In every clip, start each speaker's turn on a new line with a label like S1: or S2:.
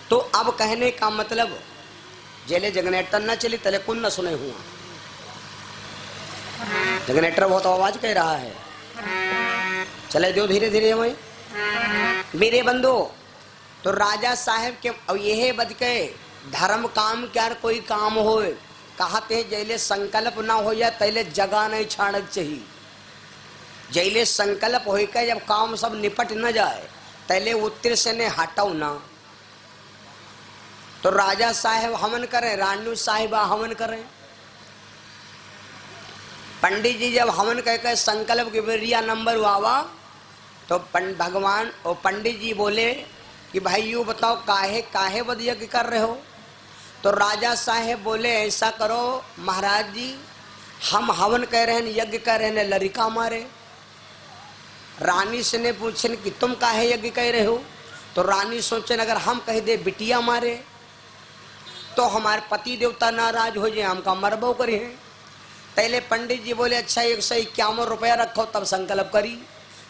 S1: तो अब कहने का मतलब जेले जगनेटर न चली तले कुन न सुने हुआ। जगनेटर बहुत आवाज कह रहा है, चले दो धीरे धीरे वही मेरे बंदो। तो राजा साहब के अब यह बद के धर्म काम क्या कोई काम हो, कहते हैं जैले संकल्प ना हो जाए तैले जगह नहीं छाड़ चाहिए। जैले संकल्प हो के जब काम सब निपट न जाए तैले उत्तर से ने हटाओ ना। तो राजा साहब हवन करें, रानी साहिबा हवन करें। पंडित जी जब हवन कह संकल्प की बेरिया नंबर हुआ तो भगवान और पंडित जी बोले कि भाई यू बताओ काहे काहे बद यज्ञ कर रहे हो। तो राजा साहेब बोले ऐसा करो महाराज जी, हम हवन कह रहे हैं यज्ञ कर रहे हैं लड़का मारे। रानी से ने पूछे कि तुम काहे यज्ञ कह रहे हो। तो रानी सोचे अगर हम कह दे बिटिया मारे तो हमारे पति देवता नाराज हो जाए, हमका मरबो करे। पहले पंडित जी बोले अच्छा 151 रुपया रखो तब संकल्प करी।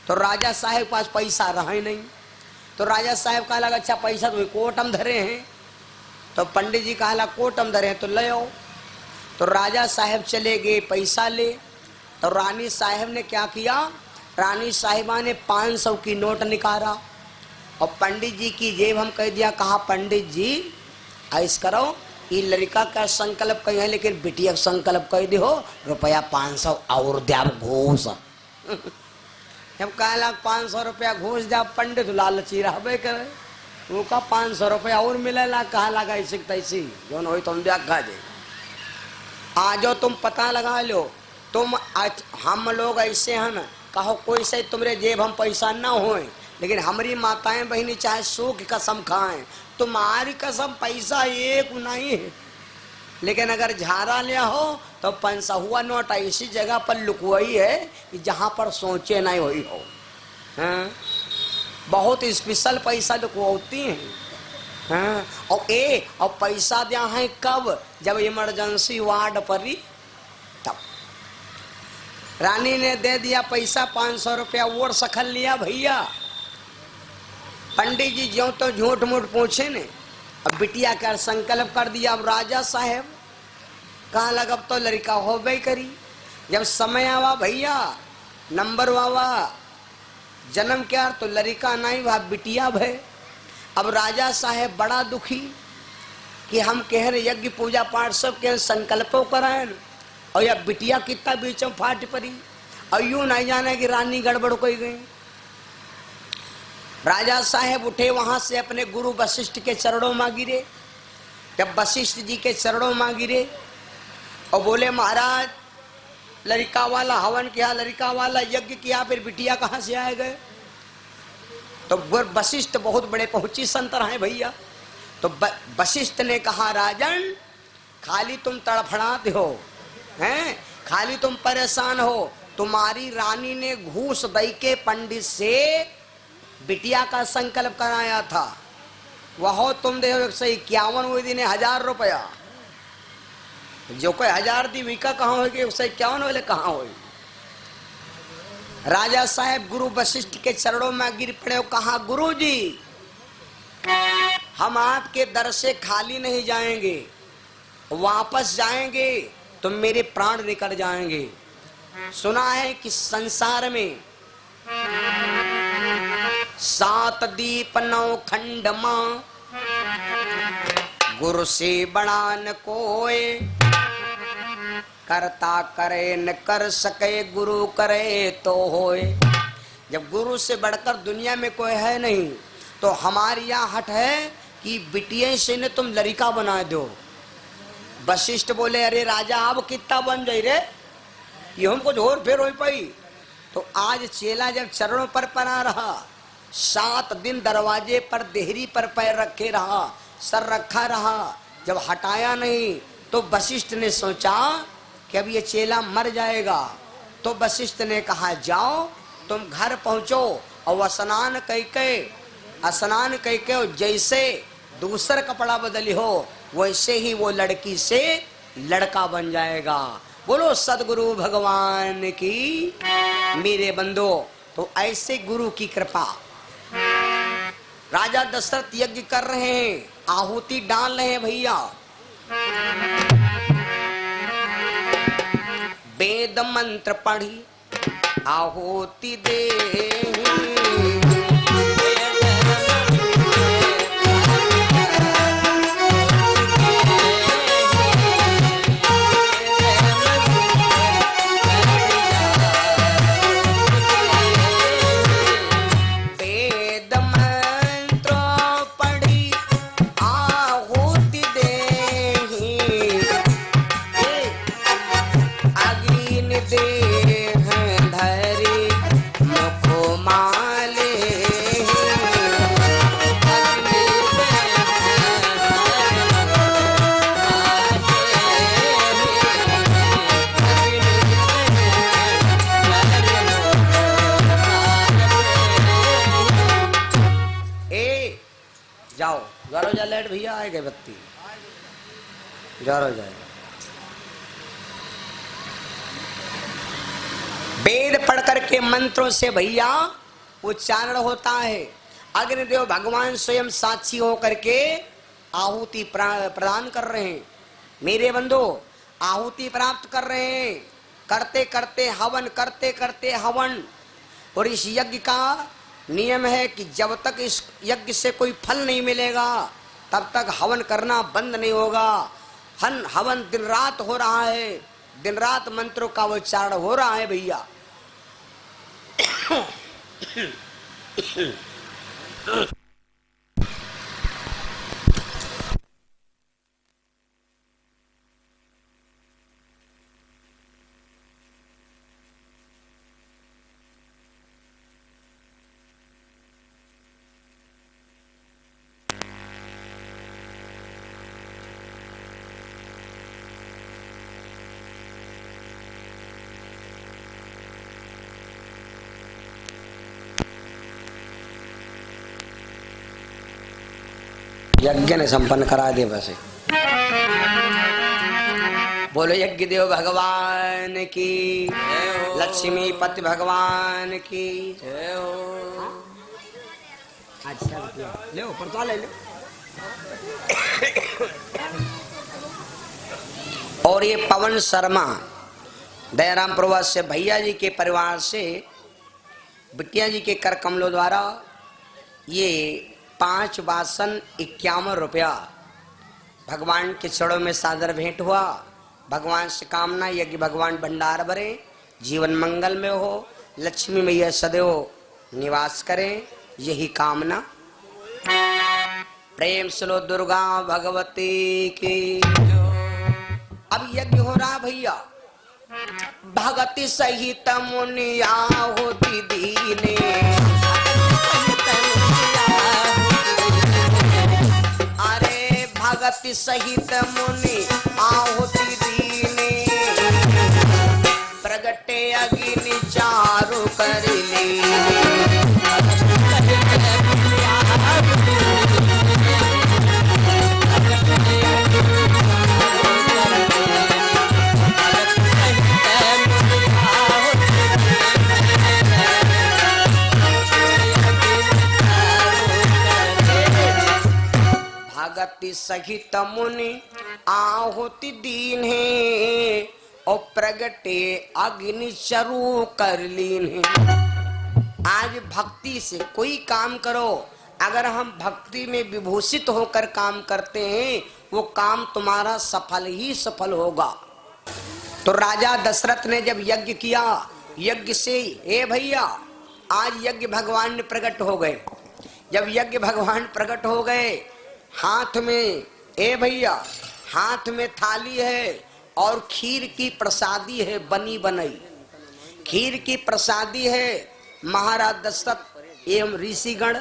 S1: तो राजा साहेब के पास पैसा रहा ही नहीं। तो राजा साहेब कहा लगा अच्छा पैसा तो कोटम धरे हैं। तो पंडित जी कहा कोटम धरे हैं तो ले आओ। तो राजा साहेब चले गए पैसा ले। तो रानी साहेब ने क्या किया, रानी साहिबा ने 500 की नोट निकाला और पंडित जी की जेब हम कह दिया, कहा पंडित जी ऐसा करो ये लड़का का संकल्प कही है लेकिन बिटिया का संकल्प कह दे हो, रुपया 500 और दे घूस। जब कहा 500 रुपया घूस दे, पंडित लालची रहबे करे, वो का 500 रुपया और मिलेला, कहा लगा ऐसे तैसी जो हो तुम ब्याह खा दे। आज तुम पता लगा लो, तुम हम लोग ऐसे हैं ना, कहो कोई से तुम्हारे जेब हम पैसा ना होए लेकिन हमारी माताएं बहनी चाहे 100 की कसम खाएं, तुम्हारी कसम पैसा एक नहीं है। लेकिन अगर झारा लिया हो तो 500 नोट ऐसी जगह पर लुकवाई है कि जहां पर सोचे नहीं हुई हो। हाँ? बहुत स्पेशल पैसा लुकवाती हैं। हाँ? और पैसा दिया है कब, जब इमरजेंसी वार्ड पर ही तब। रानी ने दे दिया पैसा 500 रुपया और सखल लिया भैया। पंडित जी ज्यों तो झूठ मूठ पूछे ने, अब बिटिया का संकल्प कर दिया। अब राजा साहेब कहा लगा अब तो लड़का हो गई करी। जब समय आवा भैया नंबर वावा जन्म क्या तो लड़का नहीं वह बिटिया भय। अब राजा साहेब बड़ा दुखी कि हम कह रहे यज्ञ पूजा पाठ सब के संकल्पों कराए और यह बिटिया कितना बीच में फाट पड़ी और यूं नहीं जाने कि रानी गड़बड़ कोई गई। राजा साहेब उठे वहां से अपने गुरु वशिष्ठ के चरणों में गिरे। जब वशिष्ठ जी के चरणों में गिरे और बोले महाराज लड़का वाला हवन किया, लड़का वाला यज्ञ किया, फिर बिटिया कहां से आए गए। तो वशिष्ठ बहुत बड़े पहुंची संत रहे भैया। तो वशिष्ठ ने कहा राजन खाली तुम तड़फड़ाते हो हैं, खाली तुम परेशान हो, तुम्हारी रानी ने घूस दई के पंडित से बिटिया का संकल्प कराया था, वह तुम दे 151 हुई दिन 1000 रुपया। जो कोई 1000 दी विका कहाँ होगी, 151 वाले कहाँ होगी। राजा साहेब गुरु वशिष्ठ के चरणों में गिर पड़े, कहा गुरु जी हम आपके दर से खाली नहीं जाएंगे, वापस जाएंगे तो मेरे प्राण निकल जाएंगे। सुना है कि संसार में 7 दीप 9 खंड मां, गुरु से बड़ा न कोई, करता करे न कर सके, गुरु करे तो होए। जब गुरु से बढ़कर दुनिया में कोई है नहीं तो हमारी यहाँ हट है कि बिटिया से ने तुम लड़का बना दो। वशिष्ठ बोले अरे राजा अब कितना बन जाए रे, ये हमको झोर फेर हो पाई। तो आज चेला जब चरणों पर पड़ा रहा, 7 दिन दरवाजे पर देहरी पर पैर रखे रहा, सर रखा रहा, जब हटाया नहीं तो वशिष्ठ ने सोचा कि अब ये चेला मर जाएगा। तो वशिष्ठ ने कहा जाओ तुम घर पहुंचो और स्नान कह के जैसे दूसरा कपड़ा बदली हो वैसे ही वो लड़की से लड़का बन जाएगा। बोलो सदगुरु भगवान की। मेरे बंदो तो ऐसे गुरु की कृपा राजा दशरथ यज्ञ कर रहे हैं, आहुति डाल रहे हैं भैया। वेद मंत्र पढ़ी आहुति दे, जाओ जारो जा लाइट भैया, आए गए बत्ती, जारो जाए। वेद पढ़ करके मंत्रों से भैया उच्चारण होता है। अग्निदेव भगवान स्वयं साक्षी होकर के आहुति प्रदान कर रहे हैं। मेरे बंधु आहुति प्राप्त कर रहे हैं, करते करते हवन, करते करते हवन। और इस यज्ञ का नियम है कि जब तक इस यज्ञ से कोई फल नहीं मिलेगा तब तक हवन करना बंद नहीं होगा। हवन दिन रात हो रहा है, दिन रात मंत्रों का उच्चारण हो रहा है भैया। यज्ञ ने संपन्न करा दे बसे। बोलो यज्ञ देव भगवान की, लक्ष्मी पति भगवान की। अच्छा ले ऊपर ले लो। और ये पवन शर्मा दयाराम प्रवास से भैया जी के परिवार से बिटिया जी के कर कमलों द्वारा ये 5 बासन 51 रुपया भगवान के चरणों में सादर भेंट हुआ। भगवान से कामना यज्ञ भगवान भंडार भरे, जीवन मंगल में हो, लक्ष्मी मैया सदैव निवास करें, यही कामना। प्रेम स्लो दुर्गा भगवती की। अब यज्ञ हो रहा भैया। भगति सहित मुनिया हो दीदी ने, भगति सहित मुनि आहुति दीने, प्रगटे अग्नि चारु कर भगति सहित मुनि आहुति दीन है, और प्रगटे अग्नि चरु कर लीन है। आज भक्ति से कोई काम करो, अगर हम भक्ति में विभूषित होकर काम करते हैं वो काम तुम्हारा सफल ही सफल होगा। तो राजा दशरथ ने जब यज्ञ किया, यज्ञ से हे भैया आज यज्ञ भगवान ने प्रकट हो गए। जब यज्ञ भगवान प्रकट हो गए, हाथ में ए भैया हाथ में थाली है और खीर की प्रसादी है, बनी बनाई खीर की प्रसादी है। महाराज दशरथ एवं ऋषिगण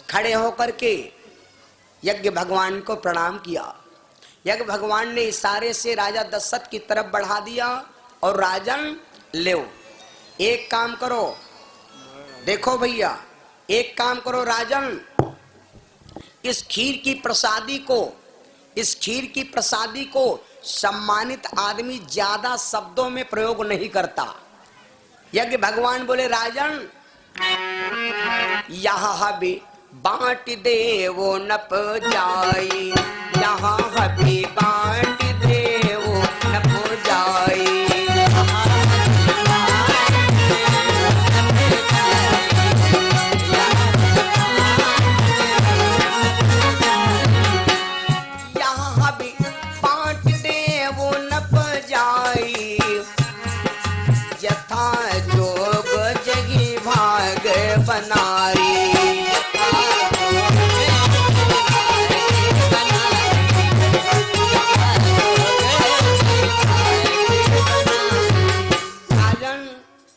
S1: खड़े होकर के यज्ञ भगवान को प्रणाम किया। यज्ञ भगवान ने इशारे से राजा दशरथ की तरफ बढ़ा दिया और राजन ले एक काम करो, देखो भैया एक काम करो राजन, इस खीर की प्रसादी को सम्मानित आदमी ज्यादा शब्दों में प्रयोग नहीं करता। यज्ञ भगवान बोले राजन यहाँ भी बांट दे वो नप जाई, यहाँ हबी बांट दे वो नप जाई। यहाँ हबी बांट दे वो नप जाई, यथा जोग जगी भाग बनाई।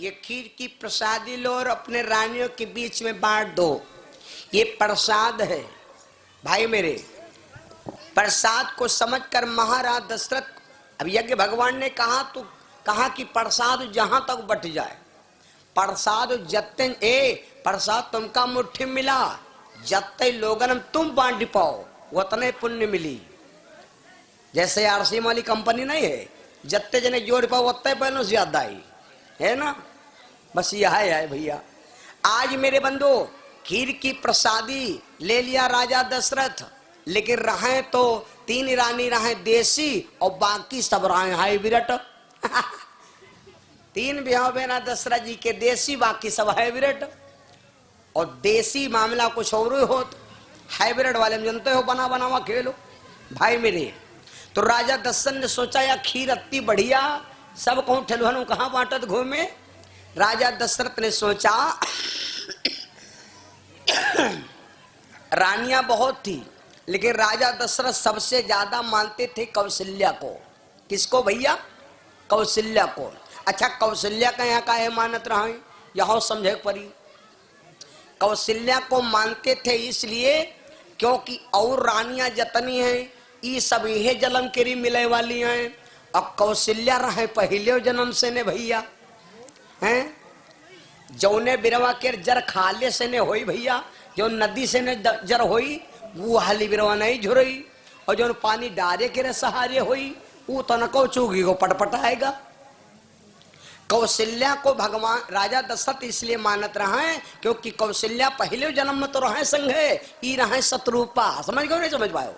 S1: ये खीर की प्रसादी लो और अपने रानियों के बीच में बांट दो। ये प्रसाद है भाई मेरे। प्रसाद को समझकर महाराज दशरथ, अब यज्ञ भगवान ने कहा तो कहा कि प्रसाद जहां तक बट जाए, प्रसाद जत्ते प्रसाद तुमका मुट्ठी मिला, जत्ते लोगन तुम बांट पाओ उतने पुण्य मिली। जैसे आरसीएम वाली कंपनी नहीं है, जत्ते जने जोड़ पाओ उतने पहले ज्यादा आई है ना। बस यह है भैया। आज मेरे बंधु खीर की प्रसादी ले लिया राजा दशरथ, लेकिन रहे तो 3 रानी रहे देसी और बाकी सब रहे हाइब्रिड। 3 ब्याह बेना दशरथ जी के देसी, बाकी सब हाइब्रिड। और देसी मामला कुछ और ही हो, हाइब्रिड वाले में जानते हो बना बनावा खेलो भाई मेरे। तो राजा दशरथ ने सोचा या खीर अति बढ़िया, सब कहूं ठेलवानों कहाँ बांटत घूमे। राजा दशरथ ने सोचा रानियां बहुत थी, लेकिन राजा दशरथ सबसे ज्यादा मानते थे कौशल्या को। किसको भैया? कौशल्या को। अच्छा कौशल्या का यहाँ का है मानत रहा है, यहाँ समझे परी। कौशल्या को मानते थे इसलिए क्योंकि और रानियां जतनी हैं ये सब यह जन्म के मिले वाली हैं, और कौशल्या रहे पहले जन्म से ने भैया हैं। जौने बिरवा के जर खाले से ने होई भैया, जो नदी से ने जर होई वो हाली बिरवा नहीं झुरई, और जो पानी डारे के सहारे होई वो तनको चूगी को पटपटाएगा। कौशल्या को भगवान राजा दशरथ इसलिए मानत रहा है क्योंकि कौशल्या पहले जन्म में तो रहे संघे, ई रहे शत्रुपा। समझ गए नहीं समझ पाए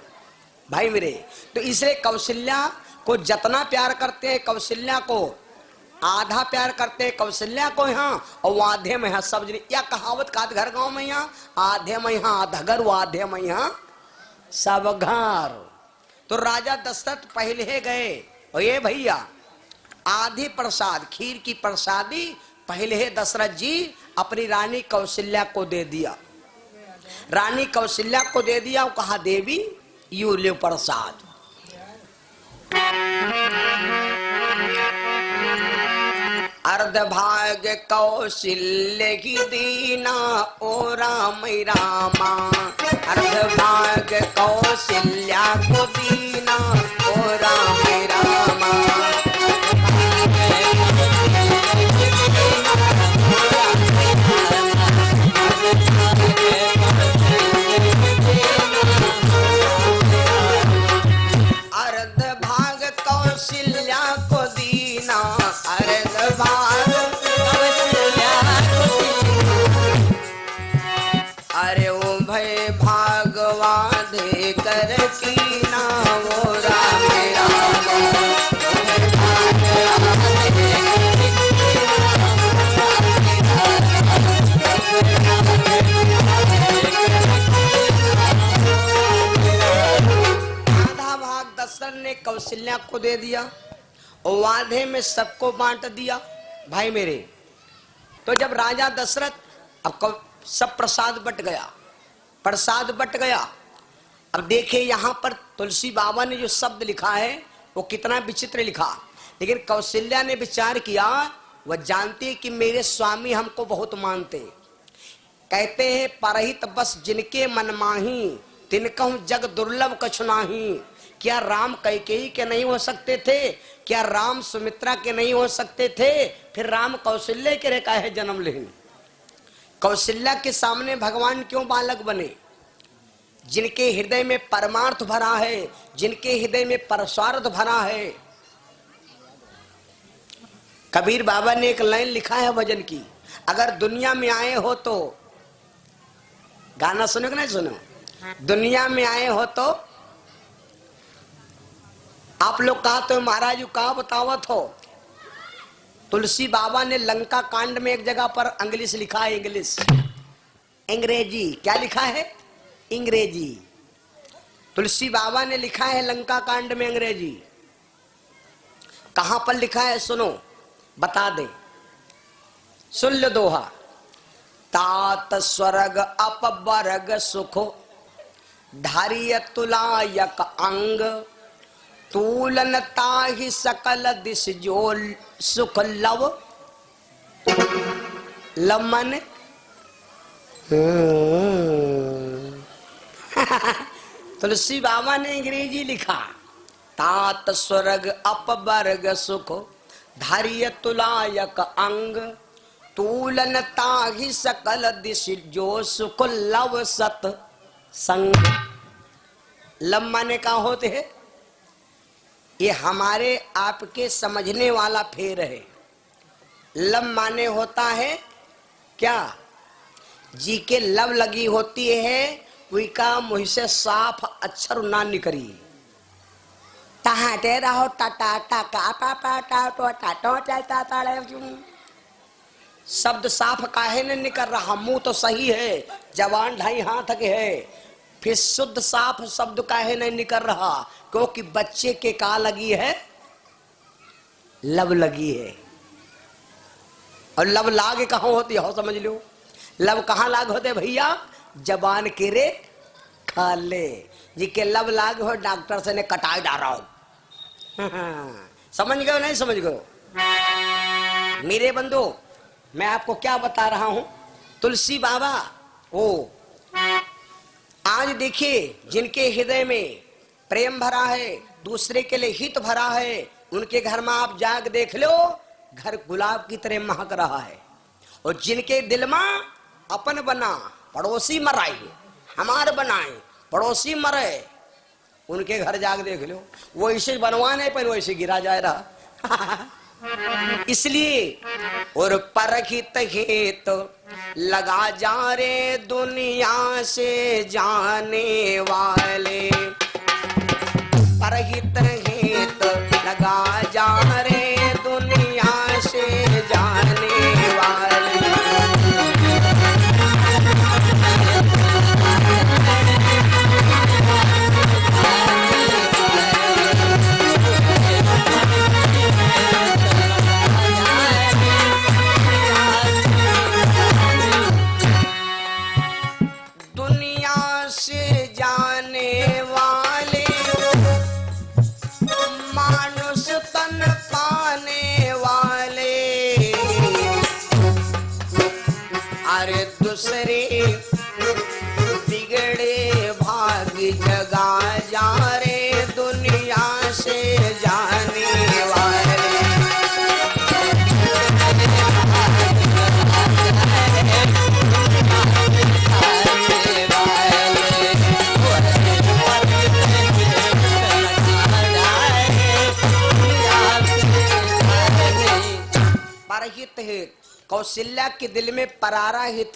S1: भाई मेरे। तो इसलिए कौशल्या को जितना प्यार करते हैं, कौशल्या को आधा प्यार करते हैं, कौशल्या को यहाँ और आधे में यहाँ सब। या कहावत का घर गांव में यहाँ आधे में यहाँ आधा घर, आधे में यहाँ सब घर। तो राजा दशरथ पहले गए और ये भैया आधी प्रसाद खीर की प्रसादी पहले दशरथ जी अपनी रानी कौशल्या को दे दिया। रानी कौशल्या को दे दिया, कहा देवी यू ले प्रसाद। अर्ध भाग कौशल्य की दीना ओ राम रामा, अर्ध भाग कौशल्या को दीना ओ राम रामा। अर्ध भाग कौशल्या को दीना, अर्ध भाग कौशल्या को दीना। अरे ओ भय भागवा दे कर कीना वो राम राम। आधा भाग दशरथ ने कौशल्या को दे दिया और आधे में सबको बांट दिया भाई मेरे। तो जब राजा दशरथ अब सब प्रसाद बट गया, प्रसाद बट गया। अब देखिए यहाँ पर तुलसी बाबा ने जो शब्द लिखा है वो कितना विचित्र लिखा, लेकिन कौशल्या ने विचार किया। वह जानती है कि मेरे स्वामी हमको बहुत मानते। कहते हैं परहित बस जिनके मन माही, तिनकहु जग दुर्लभ कछु नाही। क्या राम कैकेयी के नहीं हो सकते थे? क्या राम सुमित्रा के नहीं हो सकते थे? फिर राम कौशल्या के रेखा है जन्म लेने। कौशल्या के सामने भगवान क्यों बालक बने? जिनके हृदय में परमार्थ भरा है, जिनके हृदय में परस्वार्थ भरा है। कबीर बाबा ने एक लाइन लिखा है भजन की, अगर दुनिया में आए हो तो गाना सुनो कि नहीं सुनो? दुनिया में आए हो तो आप लोग कहा तो महाराज जी कहा बतावत हो। तुलसी बाबा ने लंका कांड में एक जगह पर इंग्लिश लिखा है, इंग्लिश अंग्रेजी। क्या लिखा है? अंग्रेजी। तुलसी बाबा ने लिखा है लंका कांड में अंग्रेजी। कहां पर लिखा है सुनो, बता दे, सुन लो दोहा। तात स्वर्ग अपवर्ग सुखो धारिय तुलायक अंग तूलनता ही सकल दिश जो सुख लव। लव माने तुलसी बाबा ने अंग्रेजी लिखा, तात स्वर्ग अपवर्ग सुख धारिय तुलायक अंग तूलनता ही सकल दिश जो सुख लव सत संग। लव माने का होते है? ये हमारे आपके समझने वाला फेर है। लव माने होता है क्या? जी के लव लगी होती है वही का मुँह से साफ अक्षर ना निकली। टहाटे रहो टाटा टाका पापा टाटो टाटो टाटा टाड़े क्यों? शब्द साफ काहे न निकल रहा? मुंह तो सही है, जवान 2.5 हाथ के है, फिर शुद्ध साफ शब्द काहे नहीं निकल रहा? क्योंकि बच्चे के का लगी है? लब लगी है। और लब लाग कहाँ होती है? समझ लो, लब कहाँ लाग होते भैया? जबान के रे खाले जी के लब लाग हो, डॉक्टर से ने कटाई डाला हो। समझ गए नहीं समझ गए? मेरे बंधु, मैं आपको क्या बता रहा हूं, तुलसी बाबा ओ आज देखिए जिनके हृदय में प्रेम भरा है, दूसरे के लिए हित भरा है, उनके घर में आप जाग देख लो, घर गुलाब की तरह महक रहा है। और जिनके दिल में अपन बना पड़ोसी मराई, हमार बनाए पड़ोसी मरे, उनके घर जाग देख लो, वो इसे बनवाने पर वैसे गिरा जाए रहा। इसलिए और परहित हेत लगा जा रे दुनिया से जाने वाले, परहित हेत लगा जा रे दुनिया से जाने वाले। दूसरे बिगड़े भाग जगा जा रे दुनिया से जाने वाले। परहित है, कौशल्या के दिल में परारा हित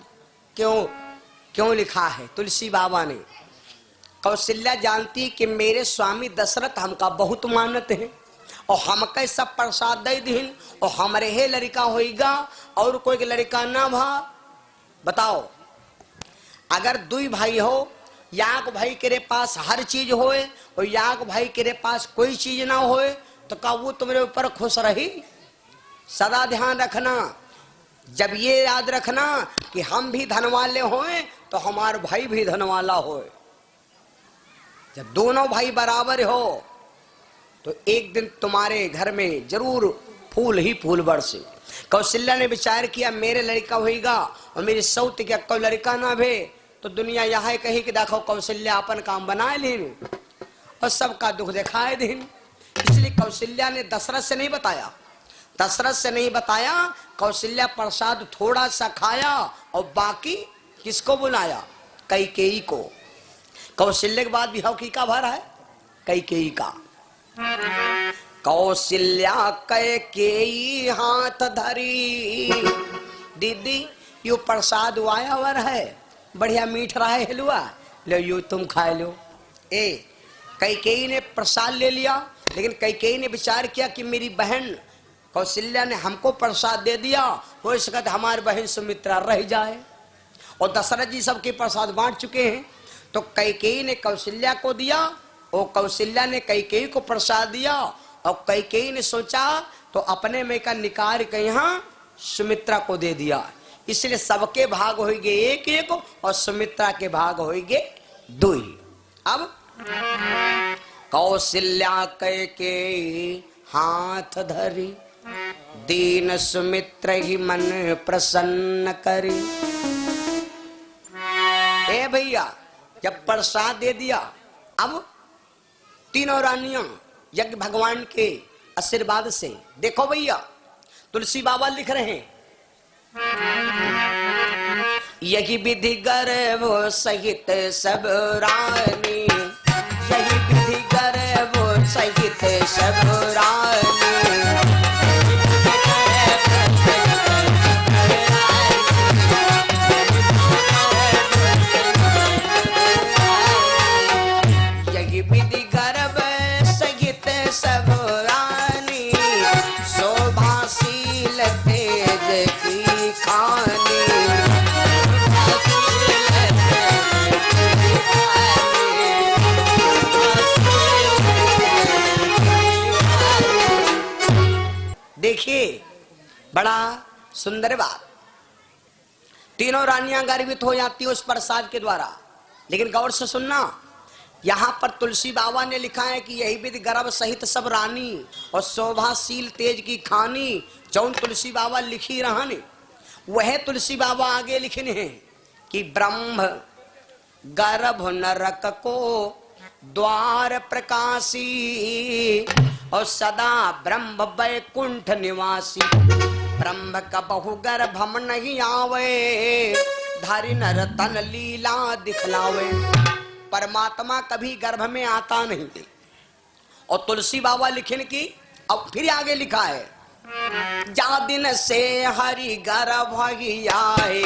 S1: क्यों लिखा है तुलसी बाबा ने? कौशल्या जानती कि मेरे स्वामी दशरथ हमका बहुत मानत है और हमके सब प्रसाद दे दिन और हमारे हे लड़का होएगा और कोई लड़का ना भा। बताओ, अगर 2 भाई हो, याक भाई के पास हर चीज होए और याक भाई के पास कोई चीज ना होए, तो का वो तुम्हारे ऊपर खुश रही? सदा ध्यान रखना, जब ये याद रखना कि हम भी धन वाले होए तो हमारा भाई भी धन वाला होए। जब दोनों भाई बराबर हो तो एक दिन तुम्हारे घर में जरूर फूल ही फूल बरसे। कौशल्या ने विचार किया मेरे लड़का होएगा और मेरी सौत के कोई लड़का ना भे तो दुनिया यहाँ कही कि देखो कौशल्या अपन काम बनाए लीन और सबका दुख दिखाए दिन। इसलिए कौशल्या ने दशरथ से नहीं बताया, कौशल्या प्रसाद थोड़ा सा खाया और बाकी किसको बुलाया? कैकेयी को। कौशल्या के बाद बिहाव की का भरा है? कैकेयी का। कौशल्या कैकेयी हाथ धरी, दीदी यो प्रसाद वायावर है, बढ़िया मीठ रहा है हलवा, लो यू तुम खा लो। ए कैकेयी ने प्रसाद ले लिया, लेकिन कैकेयी ने विचार किया कि मेरी बहन कौशल्या ने हमको प्रसाद दे दिया, हो सकता हमारी बहन सुमित्रा रह जाए। और दशरथ जी सबके प्रसाद बांट चुके हैं, तो कैकेयी ने कौशल्या को दिया और कौशल्या ने कैकेयी को प्रसाद दिया। और कैकेयी ने सोचा तो अपने में का निकाल के यहाँ सुमित्रा को दे दिया, इसलिए सबके भाग हो गए एक एक और सुमित्रा के भाग हो गए दो ही। अब कौशल्या कैकेयी हाथ धरी, दीन सुमित्र ही मन प्रसन्न करी। ए भैया जब प्रसाद दे दिया, अब तीनों रानियां यज्ञ भगवान के आशीर्वाद से, देखो भैया तुलसी बाबा लिख रहे हैं, यही विधि गर्भ सहित सब रानी, यही विधि गर्भ सहित सब रानी, यही विधि गर्भ सहित सब रानी, शोभाशील तेज की खानी, देखिए बड़ा सुंदर बात। तीनों रानियां गर्वित हो जाती है उस प्रसाद के द्वारा, लेकिन गौर से सुनना, यहां पर तुलसी बाबा ने लिखा है कि यही विधि गर्भ सहित सब रानी और शोभाशील तेज की खानी। जौन तुलसी बाबा लिखी रहने वह तुलसी बाबा आगे लिखने हैं कि ब्रह्म गर्भ नरक को द्वार प्रकाशी और सदा ब्रह्म वैकुंठ निवासी, ब्रह्म का बहु गर्भ नहीं आवे, धारी नर तन लीला दिखलावे। परमात्मा कभी गर्भ में आता नहीं। और तुलसी बाबा लिखने की अब फिर आगे लिखा है, जा दिन से हरि गर्भ ही आए,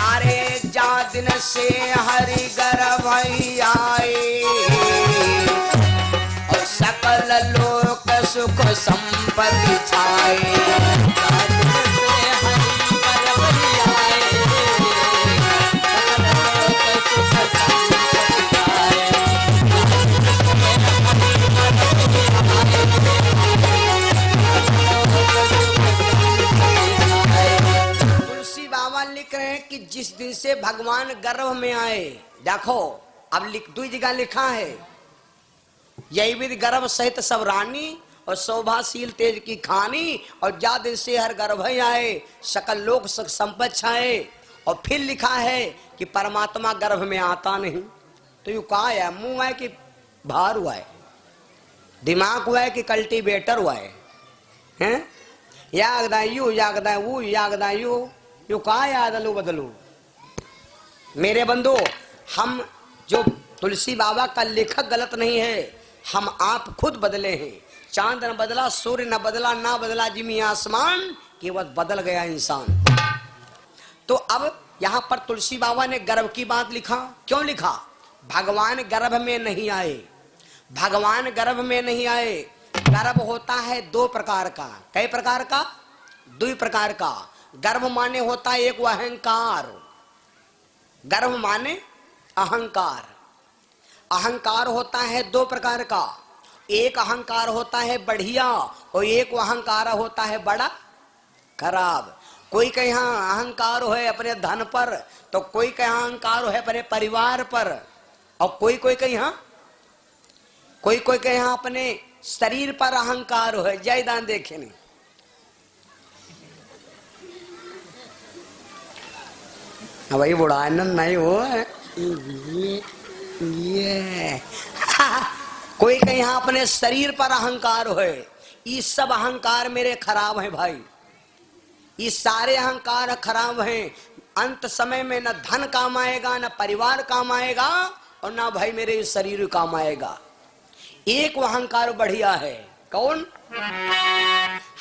S1: अरे जा दिन से हरि गर्भ ही आए, और सकल लोक सुख संपत्ति छाए। तुलसी बाबा लिख रहे हैं कि जिस दिन से भगवान गर्भ में आए, देखो अब दो जगह लिखा है, यही विधि गर्भ सहित सब रानी और शोभाशील तेज की खानी, और जा दिन से हर गर्भ आए, सकल लोक सुख संपत्ति छाए। और फिर लिखा है कि परमात्मा गर्भ में आता नहीं। तो यू कहा है, मुंह है कि भार हुआ है, दिमाग हुआ है कि कल्टीवेटर हुआ है, हैं? यागदा यू यागदा वो यागदा यू कहा याद लो बदलो। मेरे बंधु, हम जो तुलसी बाबा का लेखक गलत नहीं है, हम आप खुद बदले हैं। चांद न बदला, सूर्य न बदला, ना बदला जिमी आसमान, केवल बदल गया इंसान। तो अब यहाँ पर तुलसी बाबा ने गर्भ की बात लिखा, क्यों लिखा? भगवान गर्भ में नहीं आए, भगवान गर्भ में नहीं आए। गर्भ होता है दो प्रकार का, कई प्रकार का? दो प्रकार का। गर्भ माने होता है एक अहंकार, गर्भ माने अहंकार। अहंकार होता है दो प्रकार का, एक अहंकार होता है बढ़िया और एक अहंकार होता है बड़ा खराब। कोई के यहाँ अहंकार है अपने धन पर, तो कोई के यहाँ अहंकार है अपने परिवार पर, और कोई के यहाँ अपने शरीर पर अहंकार है। जयदान देखे नहीं, वही बुढ़ानंद नहीं हो ये कोई के यहाँ अपने शरीर पर अहंकार है। ये सब अहंकार मेरे खराब हैं भाई, ये सारे अहंकार खराब हैं। अंत समय में न धन काम आएगा, न परिवार काम आएगा, और ना भाई मेरे शरीर काम आएगा। एक अहंकार बढ़िया है, कौन?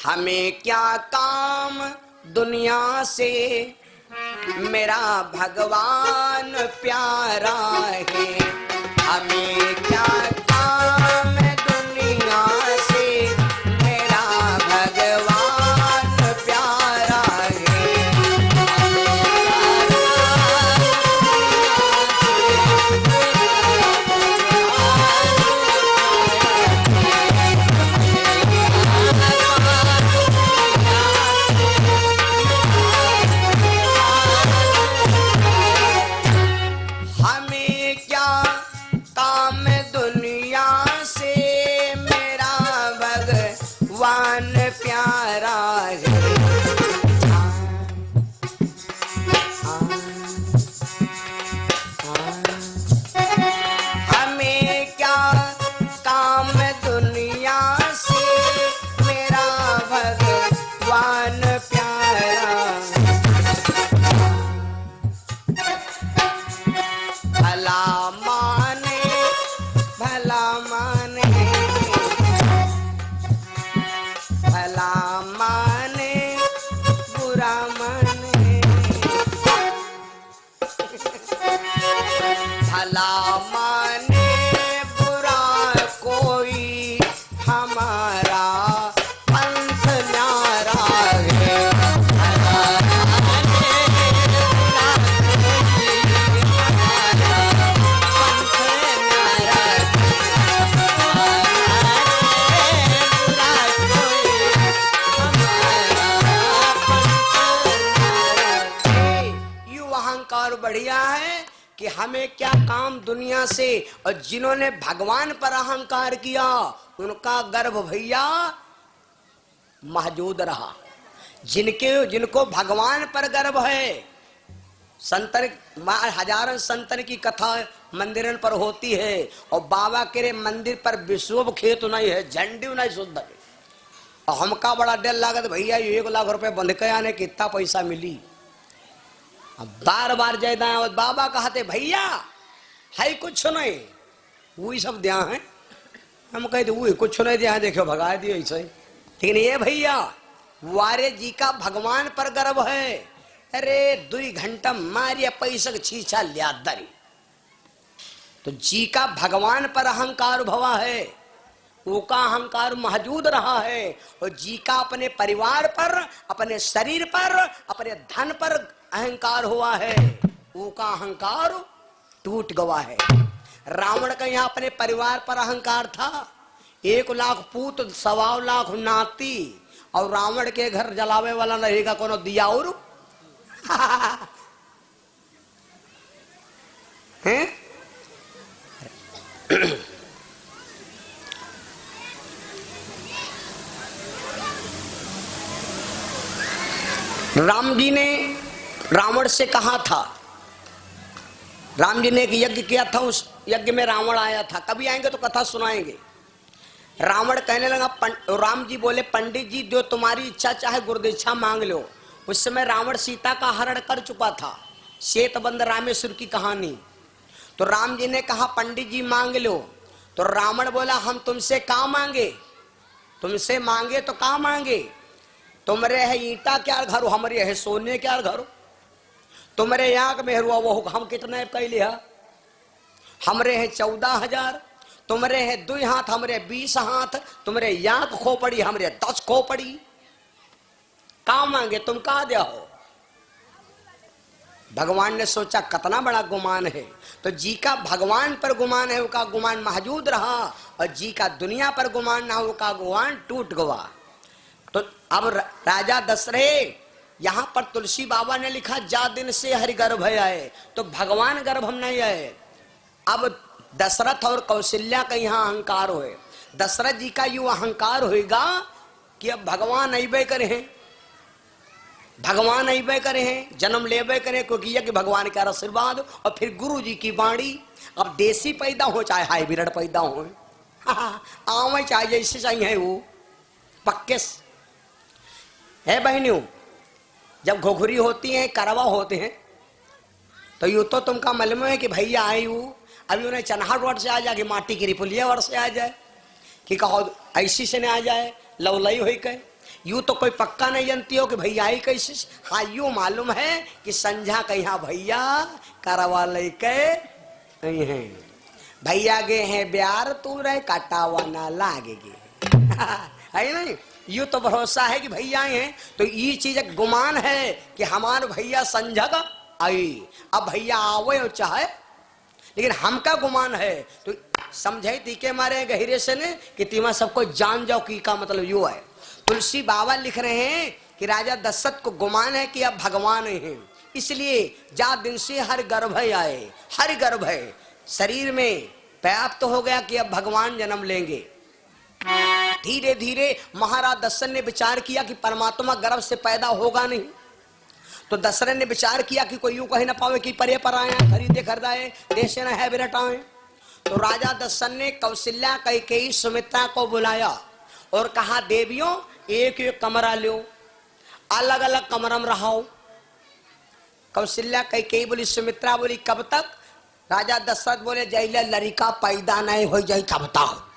S1: हमें क्या काम दुनिया से मेरा भगवान प्यारा है। हमें क्या काम दुनिया से मेरा भगवान प्यारा है। हमें क्या काम दुनिया से मेरा भगवान प्यारा है। हमें क्या काम दुनिया से मेरा भगवान प्यारा। भला माने भला माने भला माने बुरा माने। भला माने बुरा कोई हमारा पंथ न्यारा है। भला माने बुरा कोई हमारा पंथ न्यारा है। यू अहंकार बढ़िया है कि हमें क्या काम दुनिया से, और जिन्होंने भगवान पर अहंकार किया उनका गर्भ भैया महजूद रहा। जिनको भगवान पर गर्व है, संतन हजारों संतन की कथा मंदिरन पर होती है, और बाबा के मंदिर पर विश्व खेत नहीं है, झंडी नहीं शुद्ध है। और हमका बड़ा डर लागत भैया 1 लाख रुपए बंध के आने कितना पैसा मिली। अब बार बार जयदा बाबा कहते भैया है कुछ नहीं, वही सब दिया है। हम कहते वही कुछ नहीं दिया, देखो भगा दियो ऐसे। लेकिन ये भैया वारे जी का भगवान पर गर्व है। अरे 2 घंटा मारिया पैसा छीछा लिया दरी, तो जी का भगवान पर अहंकार भवा है, वो का अहंकार मौजूद रहा है। और जी का अपने परिवार पर, अपने शरीर पर, अपने धन पर अहंकार हुआ है, वो का अहंकार टूट गवा है। रावण का यहाँ अपने परिवार पर अहंकार था। 1 लाख पूत 1.25 लाख नाती, और रावण के घर जलावे वाला रहेगा कोनो दिया और हैं? राम जी ने रावण से कहा था, राम जी ने एक यज्ञ किया था, उस यज्ञ में रावण आया था। कभी आएंगे तो कथा सुनाएंगे। रावण कहने लगा, राम जी बोले पंडित जी जो तुम्हारी इच्छा चाहे गुरुदीक्षा मांग लो। उस समय रावण सीता का हरण कर चुका था, श्वेतबंध रामेश्वर की कहानी। तो राम जी ने कहा पंडित जी मांग लो। तो रावण बोला हम तुमसे क्या मांगे, तुमसे मांगे तो क्या मांगे। तुमरे है ईटा क्या घर हो, हमारे है सोने क्या घर हो। तुमरे यहाँ में हुआ वो हम कितने कह लिया, हमरे है 14,000, तुमरे है 2 हाथ, हमरे 20 हाथ, तुमरे यहाँ खो पड़ी, हमरे 10 खो पड़ी। का मांगे तुम कहा दिया हो। भगवान ने सोचा कितना बड़ा गुमान है, तो जी का भगवान पर गुमान है, उसका गुमान मौजूद रहा, और जी का दुनिया पर गुमान ना हो, उसका गुमान टूट गया। तो अब राजा दशरथ यहाँ पर तुलसी बाबा ने लिखा जा दिन से हरि गर्भ आए, तो भगवान गर्भ हम नहीं आए। अब दशरथ और कौशल्या का यहाँ अहंकार हुए। दशरथ जी का यू अहंकार होगा कि अब भगवान अबे करे हैं, भगवान अबे करे हैं, जन्म लेबे करे, क्योंकि यह कि भगवान का आशीर्वाद और फिर गुरु जी की वाणी। अब देसी पैदा हो चाहे हाइब्रिड पैदा हो, आवे चाहे जैसे चाहिए वो पक्के है। बहनियों जब घुघरी होती हैं, करवा होते हैं, तो यूँ तो तुमका मालूम है कि भैया आई हूँ, अभी उन्हें चन्हाट रोड से आ जाए, कि माटी की रिपुलिया वर्ड से आ जाए, कि कहो ऐसी से न आ जाए लवलई हो के। यूं तो कोई पक्का नहीं जानती हो कि भैया आई कैसे। हाँ यूं मालूम है कि संझा कहीं भैया करवा लेके नहीं है, भैया गे हैं ब्यार तू रहे काटावा ना लागेगी है नहीं। यूं तो भरोसा है कि भैया आए हैं, तो ये चीज एक गुमान है कि हमारे भैया संझा का आई। अब भैया आवे और चाहे, लेकिन हमका गुमान है तो समझे तीके मारे गहरे से ने कि तीमा सबको जान जाओ की का मतलब यू है। तुलसी बाबा लिख रहे हैं कि राजा दशरथ को गुमान है कि अब भगवान है, इसलिए जा दिन से हर गर्भ आए, हर गर्भ है शरीर में पर्याप्त तो हो गया कि अब भगवान जन्म लेंगे। धीरे धीरे महाराज दशरथ ने विचार किया कि परमात्मा गर्भ से पैदा होगा नहीं, तो दशरथ ने विचार किया कि कोई यूं कह ना पावे कि परे पर आए खरीदे खरीदाए देश न है बिरटाए। तो राजा दशरथ ने कौशल्या कैकेयी सुमित्रा को बुलाया और कहा देवियों एक एक कमरा लो, अलग अलग कमरा में रहो। कौशल्या कैकेयी बोली, सुमित्रा बोली कब तक? राजा दशरथ बोले जैले लड़का पैदा नहीं हो जाए तब तक।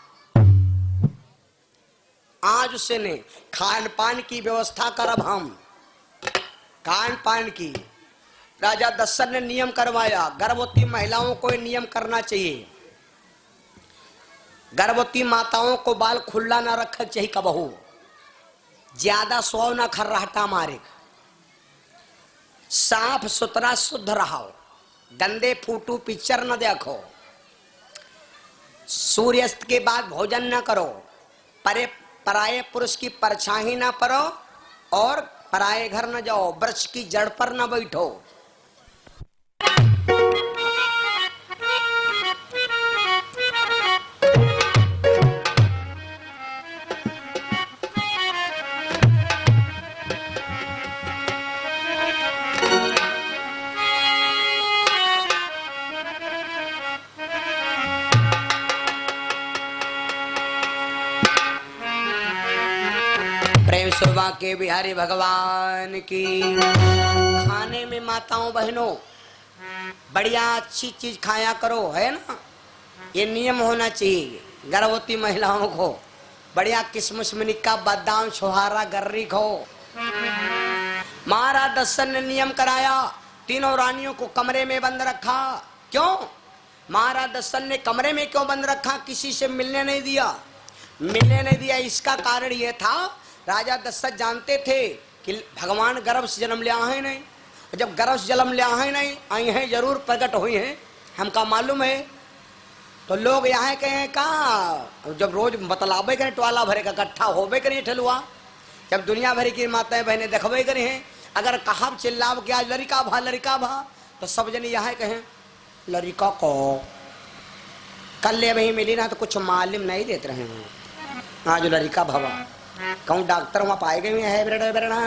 S1: आज से ने खान पान की व्यवस्था करब हम, खान पान की। राजा दशरथ ने नियम करवाया, गर्भवती महिलाओं को नियम करना चाहिए, गर्भवती माताओं को बाल खुला ना रखना चाहिए कबहू, ज्यादा सौ ना खर्राटा मारे, साफ सुथरा शुद्ध रहो, गंदे फूटू पिक्चर न देखो, सूर्यास्त के बाद भोजन न करो, पराये पुरुष की परछाई ना परो और पराये घर न जाओ, वृक्ष की जड़ पर न बैठो। सुबह के बिहारी भगवान की। खाने में माताओं बहनों बढ़िया अच्छी चीज खाया करो, है ना, ये नियम होना चाहिए। गर्भवती महिलाओं को बढ़िया किशमिश मिनिक्का बादाम छोहारा गर्री खो। महाराज दशरथ ने नियम कराया, तीनों रानियों को कमरे में बंद रखा। क्यों महाराज दशरथ ने कमरे में क्यों बंद रखा? किसी से मिलने नहीं दिया, मिलने नहीं दिया। इसका कारण यह था राजा दशरथ जानते थे कि भगवान गर्भ से जन्म लिया है नहीं, जब गर्भ से जन्म लिया है नहीं आई हैं जरूर प्रकट हुई हैं, हमका मालूम है। तो लोग यहाँ कहें कहा जब रोज बतलाबे करें टवाला भरे का इकट्ठा होबे करें ठेलुआ, जब दुनिया भर की माताएं बहनें देखबे करें हैं, अगर कहा चिल्लाब कि आज लड़का भा तो सब जन यहाँ कहें लड़का को कल ले वही मिली ना तो कुछ मालूम नहीं देते रहे हैं, आज लड़का भवा कहूँ डॉक्टर वहाँ पाए गए है बेरना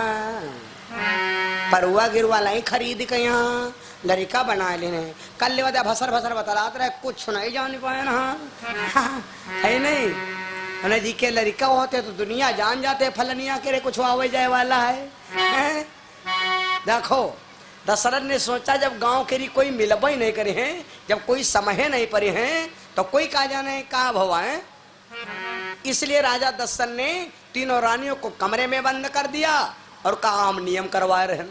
S1: परुआ गिरुआ लाई खरीद के यहाँ लड़का बना लेने। कल ले बता भसर भसर बतलाते रहे, कुछ नहीं जान पाए ना है नहीं। उन्हें जी के लड़का होते तो दुनिया जान जाते फलनिया के कुछ आवे जाए वाला है। देखो दशरथ ने सोचा जब गांव के कोई मिलब ही नहीं करे हैं, जब कोई समय नहीं पड़े हैं तो कोई कहा जाने कहा भवा है। इसलिए राजा दशरथ ने तीनों रानियों को कमरे में बंद कर दिया और कहा हम नियम करवा रहे हैं।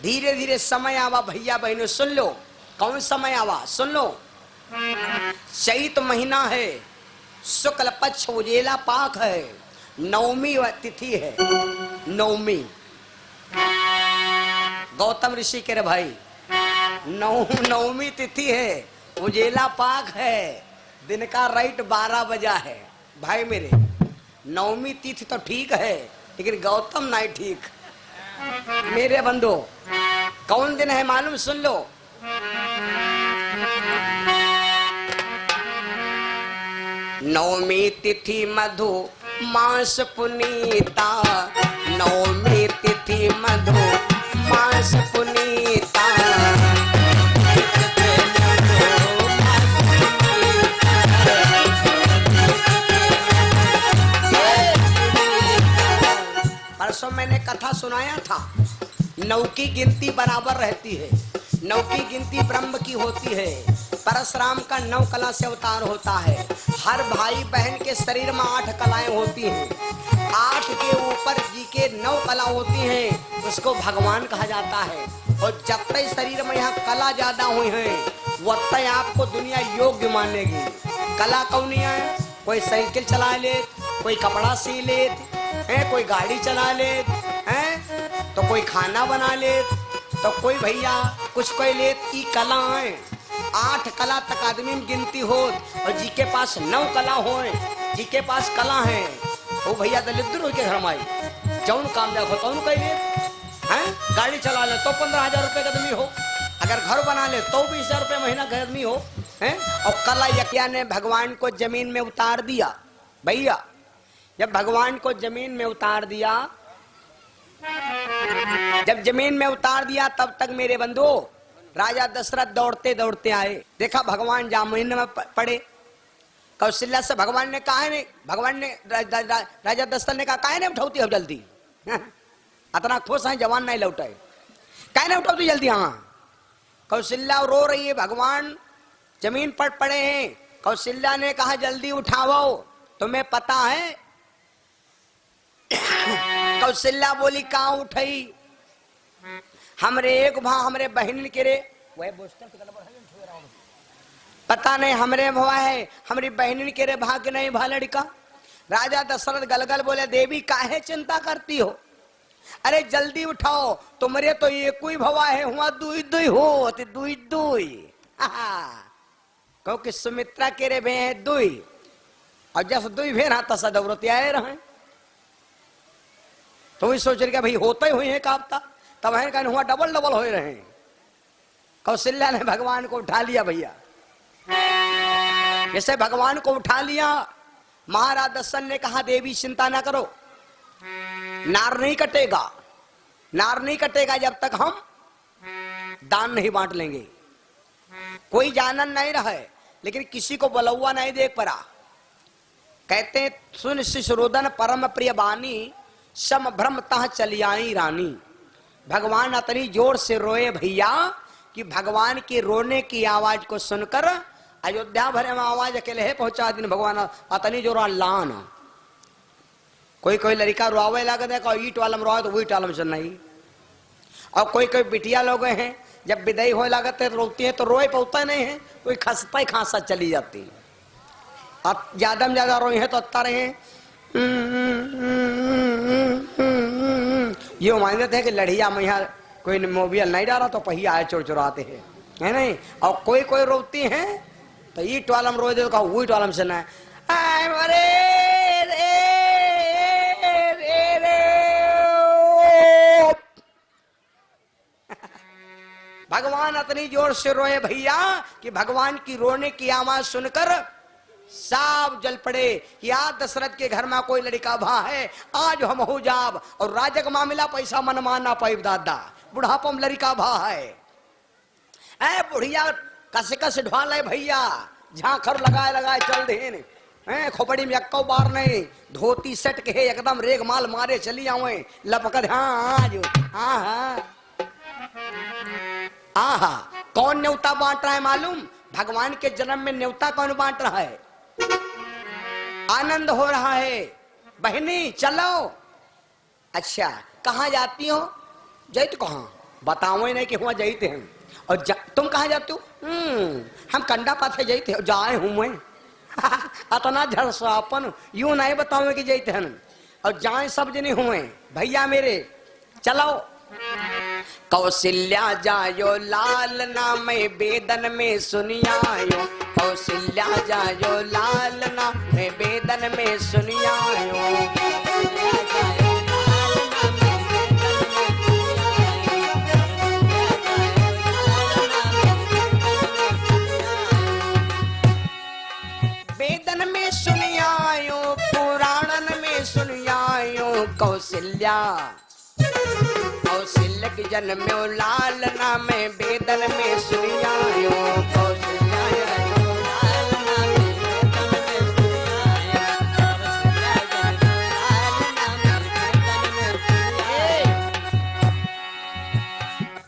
S1: धीरे धीरे समय आवा भैया बहनों सुन लो, कौन समय आवा सुन लो। चैत महीना है, शुक्ल पक्ष उजेला पाक है, नवमी तिथि है, नवमी गौतम ऋषि के रे भाई नवमी तिथि है, उजेला पाक है, दिन का राइट 12 बजा है। भाई मेरे नवमी तिथि तो ठीक है लेकिन गौतम नहीं ठीक। मेरे बंधु कौन दिन है मालूम सुन लो। नवमी तिथि मधु मास पुनीता, नवमी तिथि मधु मास पुनीता, परसों मैंने कथा सुनाया था, नौ की गिनती बराबर रहती है, नौ की गिनती ब्रह्म की होती है। परशुराम का 9 कला से अवतार होता है। हर भाई बहन के शरीर में 8 कलाएं होती हैं। 8 के ऊपर जी के 9 कला होती हैं, उसको भगवान कहा जाता है। और जब तक शरीर में यहाँ कला ज्यादा हुई है, वह तक आपको दुनिया योग्य मानेगी। कला कौन है? कोई साइकिल चला ले, कोई कपड़ा सी ले, कोई गाड़ी चला ले, तो कोई खाना बना ले, तो कोई भैया कुछ कोई ले। ई कला है। 8 कला तक आदमी में गिनती हो, और जी के पास 9 कला हो, जी के पास कला है, वो भैया दलिद्र के घर में आई जौन काम देखो कौन कह ले हैं। गाड़ी चला ले तो 15,000 रुपये का आदमी हो, अगर घर बना ले तो 20,000 रुपये महीना का आदमी हो हैं। और कला यकिया ने भगवान को जमीन में उतार दिया। भैया जब भगवान को जमीन में उतार दिया, जब जमीन में उतार दिया, तब तक मेरे बंधु राजा दशरथ दौड़ते दौड़ते आए। देखा भगवान जमीन में पड़े। कौशल्या से भगवान ने कहा नहीं, भगवान ने राजा दशरथ ने कहा काहे नहीं उठाती हो जल्दी, इतना ठोस है जवान नहीं लौटाए, काहे नहीं उठाती जल्दी। हाँ कौशल्या रो रही है, भगवान जमीन पर पड़े हैं। कौशल्या ने कहा जल्दी उठाओ, तुम्हें पता है। कौशल्या बोली कहाँ उठाई, हमरे एक भाव हमरे बहन के रे वह पता नहीं, हमरे भवा है हमारी बहन के रे भाग नहीं भा लड़का। राजा दशरथ गलगल बोले देवी काहे चिंता करती हो, अरे जल्दी उठाओ, तुम्हारे तो एक ही भवा है, हुआ दुई दुई हो दुई दुई। क्योंकि सुमित्रा के रे भे दुई, और जस दुई भे रहा तसा दौरती आए रहे। तो वही सोच रही भाई होते ही हुई है कापता, तब है कहने हुआ डबल डबल हो रहे हैं। कौशल्या ने भगवान को उठा लिया। भैया जैसे भगवान को उठा लिया, महाराज दशरथ ने कहा देवी चिंता ना करो, नार नहीं कटेगा, नार नहीं कटेगा जब तक हम दान नहीं बांट लेंगे। कोई जानन नहीं रहे, लेकिन किसी को बलौआ नहीं देख पड़ा। कहते सुन शिशुरोदन परम प्रिय बानी, सम भ्रम तह चलियाई रानी। भगवान इतनी जोर से रोए भैया कि भगवान की रोने की आवाज को सुनकर अयोध्या भरे में आवाज अकेले है पहुंचा दिन भगवान अतनी जोर लान। कोई कोई लड़का रोवे लगे देखो ईट वालम रोए तो वही टालम से नहीं, और कोई कोई बिटिया लोग हैं जब विदाई हो लगते तो रोती है तो रोए पौता नहीं है, कोई खसता ही खांसा चली जाती है। अब ज्यादा में ज्यादा रोए हैं तो अत्ता रहे ये मानते हैं कि लड़िया में यहाँ कोई मोबियल नहीं डाला तो पहिया आए चोर चुराते हैं, है नहीं। और कोई कोई रोती हैं तो ईट वालम रोए दे वो ईट वालम से ना अरे रे रे रे। भगवान इतनी जोर से रोए भैया कि भगवान की रोने की आवाज सुनकर साफ जल पड़े कि आज दशरथ के घर में कोई लड़का भा है, आज हम हो जाब। और राजा का मामला पैसा मन माना पाइब दादा, बुढ़ापा में लड़का भा है। ऐ बुढ़िया कस कस ढाल है भैया, झांखर लगाए लगाए चल देन, खोपड़ी में अक्को बार नहीं, धोती सट के है एकदम रेग माल मारे चली आवे लपकत। हाँ आज आहा कौन न्योता बांट रहा है मालूम? भगवान के जन्म में न्योता कौन बांट रहा है? आनंद हो रहा है। बहनी चलो। अच्छा कहाँ जाती हो? जैत कहाँ बताओ नहीं कि हुआ जैते हैं। और तुम कहाँ जाते हो? हम कंडा पाथे जैते हो, जाए हूँ मैं। अतना झड़सापन यूं नहीं बताओ कि जैते हैं, और जाए सब जने हुए भैया मेरे चलो। कौशल्या जायो लाल नाम बेदन में सुनियायो, कौशल्या जायो लाल नाम बेदन में सुनियायो। वेदन में सुनियायो, पुराणन में सुनियायो। कौशल्या कौशल्य के जन्म में लाल नाम वेदन में सुनियायो।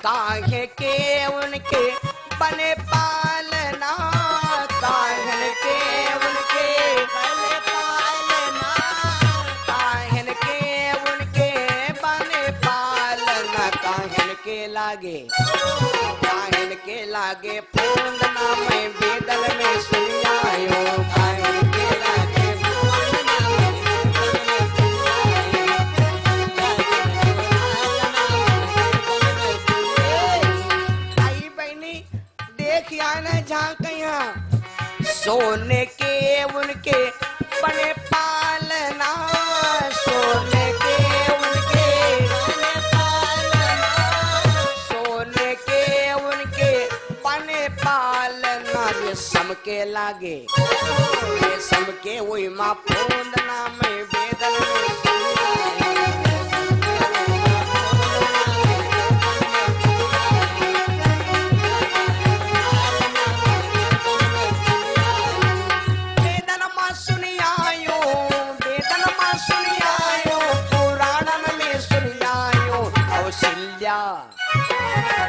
S1: काहे के उनके बने पालना, काहे के उनके बने पालना, काहे लागे फूंदना मैं बेदन में सुनियायो काहे के लागे फूंदना मैं आई बहनी देख आना जहाँ कहीं सोने के उनके बने पालना सोने के उनके बने पालना सोने के उनके बने पालना रेशम के लागे रेशम के वही माँ फूंदना में बेदन में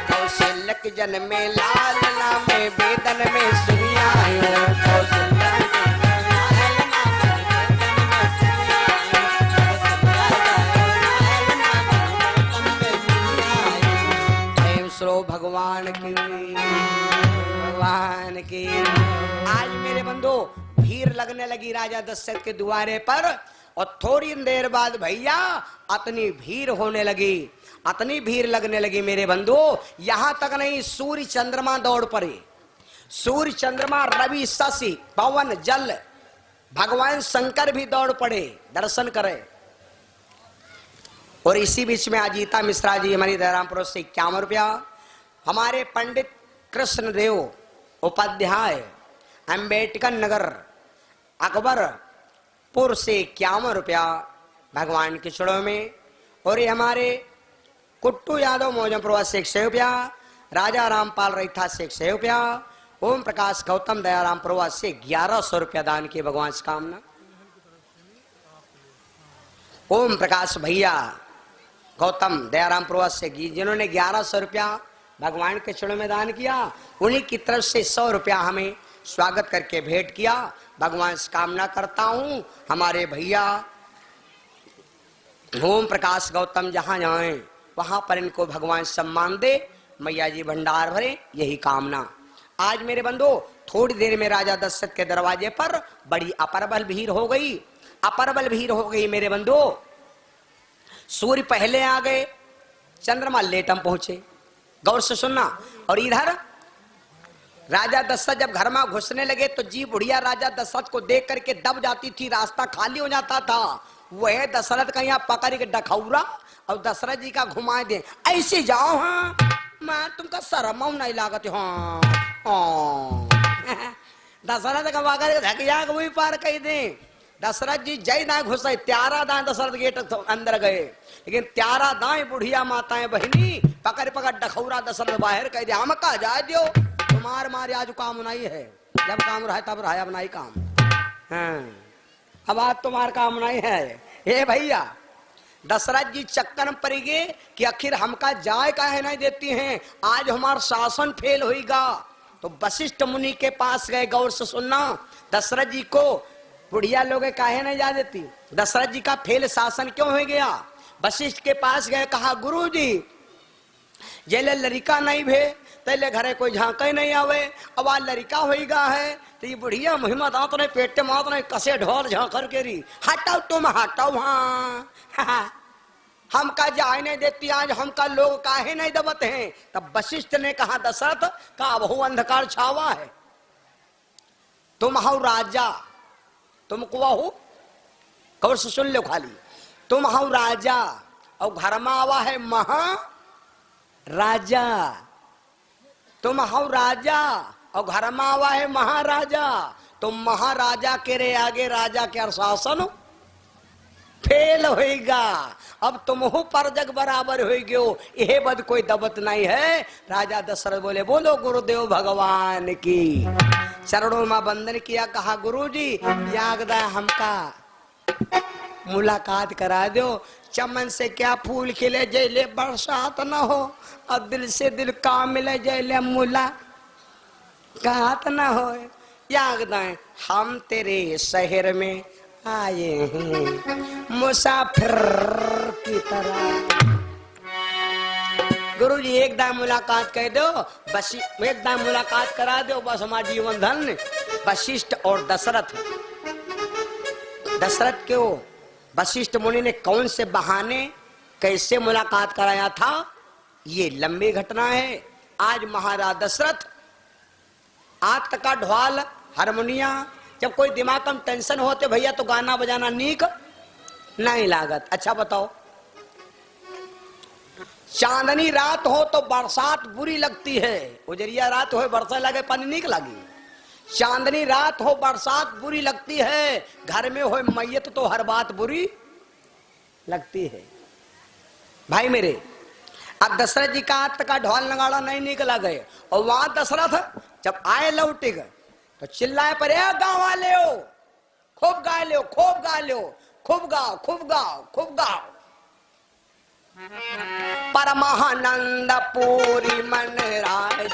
S1: कौशल्य के जन्म में लालना में बेदन में सुनियायो श्रो भगवान की आज मेरे बंधु भीड़ लगने लगी राजा दशरथ के द्वारे पर और थोड़ी देर बाद भैया अतनी भीड़ होने लगी अतनी भीड़ लगने लगी मेरे बंधु यहां तक नहीं सूर्य चंद्रमा दौड़ पड़े सूर्य चंद्रमा रवि शशि पवन जल भगवान शंकर भी दौड़ पड़े दर्शन करे। और इसी बीच में अजीता मिश्रा जी हमारी दयारामपुर से 51 रुपया हमारे पंडित कृष्णदेव उपाध्याय अंबेडकर नगर अकबरपुर से 51 रुपया भगवान के चरणों में। और ये हमारे कुट्टू यादव मौजमपुर से 100 रुपया राजा रामपाल रैथा से 100 रुपया ओम प्रकाश गौतम दयारामपुर से 1100 रुपया दान किए भगवान से कामना। ओम प्रकाश भैया गौतम दयारामपुर से जिन्होंने 1100 रुपया भगवान के चरणों में दान किया उन्हीं की तरफ से 100 रुपया हमें स्वागत करके भेंट किया। भगवान से कामना करता हूं हमारे भैया ओम प्रकाश गौतम जहां जाएं वहां पर इनको भगवान सम्मान दे मैया जी भंडार भरे यही कामना। आज मेरे बंधु थोड़ी देर में राजा दशरथ के दरवाजे पर बड़ी अपरबल भीड़ हो गई अपरबल भीड़ हो गई मेरे बंधु। सूर्य पहले आ गए चंद्रमा लेटम पहुंचे गौर से सुनना। और इधर राजा दशरथ जब घर में घुसने लगे तो जी बुढ़िया राजा दशरथ को देख करके दब जाती थी रास्ता खाली हो जाता था। वह दशरथ का यहाँ पकड़ के डखौरा और दशरथ जी का घुमा दे ऐसे जाओ हाँ मैं तुमका शर्म नहीं लागत हाँ दशरथ का पकड़ धक जा वही पार कह दे। दशरथ जी जय ना घुसे त्यारा दाएं दशरथ गेट अंदर गए लेकिन त्यारा दाएं बुढ़िया माताएं बहनी पकड़ पकड़ डखौरा दशरथ बाहर कह दे हम कहा जा दियो तुम्हार मारे आज काम नहीं है जब काम रहा तब रहा अब नहीं काम हाँ अब आज तुम्हार काम नहीं है। हे भैया दशरथ जी चक्कर पड़ गए कि आखिर हमका जाए काहे नहीं देती हैं आज हमारा शासन फेल होगा। तो वशिष्ठ मुनि के पास गए गौर से सुनना दशरथ जी को बुढ़िया लोग काहे नहीं जा देती दशरथ जी का फेल शासन क्यों हो गया। वशिष्ठ के पास गए कहा गुरु जी जेले लड़का नहीं भे तेले घरे कोई झांके नहीं आवे अब आ लड़का होगा है तो ये बुढ़िया मुहिमा दांत नहीं पेटे मात नहीं कसे ढोल झांकर के री हटाओ तुम हटाओ हाँ हमका जाए नहीं देती आज हमका लोग काहे नहीं दबते हैं। तब वशिष्ठ ने कहा दशरथ का बहु अंधकार छावा है तुम हो राजा तुम कुआ हो कौर से सुन लो खाली तुम हो राजा और घर में आवा है महा राजा तुम हो राजा और घर में आवा है महाराजा तुम महाराजा के रे आगे राजा के शासन फेल होएगा अब तुम हो पर जग बराबर हो गयो यह बद कोई दबत नहीं है। राजा दशरथ बोले बोलो गुरुदेव भगवान की चरणों में वंदन किया कहा गुरुजी यागदा हमका मुलाकात करा दो चमन से क्या फूल खिले जैले बरसात न हो और दिल से दिल का मिले जैले मुलाकात न हो। यागदा हम तेरे शहर में आए हैं मुसाफिर की तरह गुरुजी एक दाम मुलाकात कह दो, बस एक दाम मुलाकात करा दो, बस हमारा जीवन धन। वशिष्ठ और दशरथ, दशरथ के वो वशिष्ठ मुनि ने कौन से बहाने कैसे मुलाकात कराया था, ये लंबी घटना है। आज महाराज दशरथ आत का ढोल हारमोनिया, जब कोई दिमाग में टेंशन होते भैया तो गाना बजाना नीक नहीं लागत। अच्छा बताओ, चांदनी रात हो तो बरसात बुरी लगती है, उजरिया रात हो बरसा लगे पानी नीक लगी। चांदनी रात हो बरसात बुरी लगती है, घर में हो मैयत तो हर बात बुरी लगती है। भाई मेरे, अब दशरथ जी का हाथ का ढोल नगाड़ा नहीं निकला गए, और वहां दशरथ जब आए लौटे गए तो चिल्लाए पर गाँव वाले हो, खूब गा लो, खूब गा लो, खूब गाओ, खूब गाओ, खूब गाओ। परमानंद पूरी मन राज